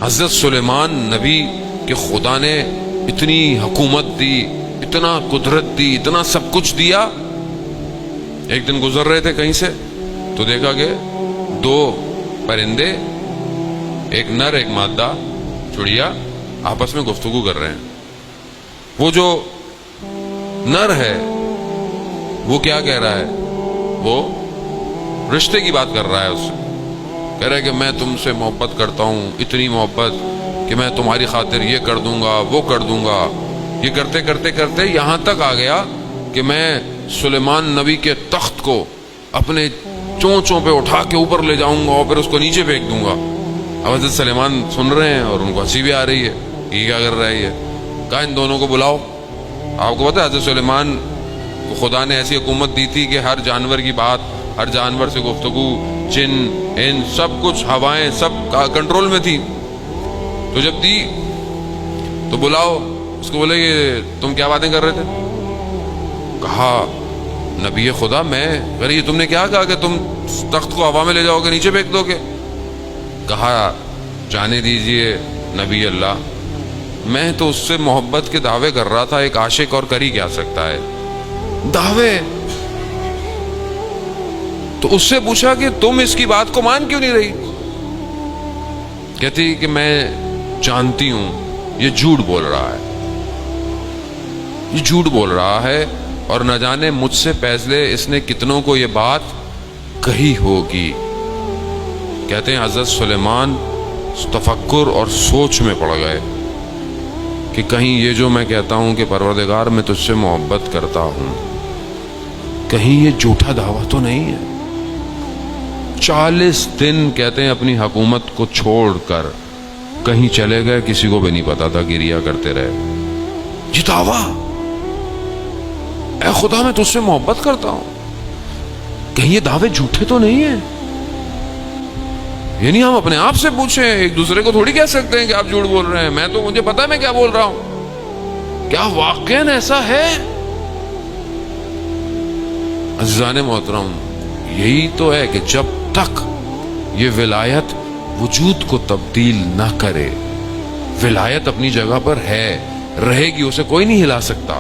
حضرت سلیمان نبی کہ خدا نے اتنی حکومت دی، اتنا قدرت دی، اتنا سب کچھ دیا. ایک دن گزر رہے تھے کہیں سے تو دیکھا کہ دو پرندے، ایک نر ایک مادہ چڑیا، آپس میں گفتگو کر رہے ہیں. وہ جو نر ہے وہ کیا کہہ رہا ہے؟ وہ رشتے کی بات کر رہا ہے. اس سے کہہ رہا ہے کہ میں تم سے محبت کرتا ہوں، اتنی محبت کہ میں تمہاری خاطر یہ کر دوں گا، وہ کر دوں گا. یہ کرتے کرتے کرتے یہاں تک آ گیا کہ میں سلیمان نبی کے تخت کو اپنے چونچوں پہ اٹھا کے اوپر لے جاؤں گا اور پھر اس کو نیچے پھینک دوں گا. اب حضرت سلیمان سن رہے ہیں اور ان کو ہنسی بھی آ رہی ہے، یہ کیا کر رہا ہے. یہ کہا ان دونوں کو بلاؤ. آپ کو پتا ہے حضرت سلیمان کو خدا نے ایسی حکومت دی تھی کہ ہر جانور کی بات، ہر جانور سے گفتگو، جن ان سب کچھ، ہوائیں سب کنٹرول میں تھی. تو جب دی تو بلاؤ اس کو. بولے کہ تم کیا باتیں کر رہے تھے؟ کہا نبی خدا میں. یہ تم نے کیا کہا کہ تم تخت کو ہوا میں لے جاؤ گے، نیچے پھینک دو گے؟ کہا جانے دیجئے نبی اللہ، میں تو اس سے محبت کے دعوے کر رہا تھا. ایک عاشق اور کر ہی کیا سکتا ہے دعوے. تو اس سے پوچھا کہ تم اس کی بات کو مان کیوں نہیں رہی؟ کہتی کہ میں جانتی ہوں یہ جھوٹ بول رہا ہے، یہ جھوٹ بول رہا ہے، اور نہ جانے مجھ سے پہلے اس نے کتنوں کو یہ بات کہی ہوگی. کہتے ہیں حضرت سلیمان تفکر اور سوچ میں پڑ گئے کہ کہیں یہ جو میں کہتا ہوں کہ پروردگار میں تجھ سے محبت کرتا ہوں، کہیں یہ جھوٹا دعویٰ تو نہیں ہے. 40 دن کہتے ہیں اپنی حکومت کو چھوڑ کر کہیں چلے گئے، کسی کو بھی نہیں پتا تھا، گریا کرتے رہے. یہ دعویٰ، اے خدا میں تجھ سے محبت کرتا ہوں، کہیں یہ دعوے جھوٹے تو نہیں ہیں؟ یعنی ہم اپنے آپ سے پوچھیں، ایک دوسرے کو تھوڑی کہہ سکتے ہیں کہ آپ جھوٹ بول رہے ہیں. میں تو مجھے پتا ہے میں کیا بول رہا ہوں. کیا واقعاً ایسا ہے؟ عزیزان محترم، یہی تو ہے کہ جب تک یہ ولایت وجود کو تبدیل نہ کرے، ولایت اپنی جگہ پر ہے، رہے گی، اسے کوئی نہیں ہلا سکتا.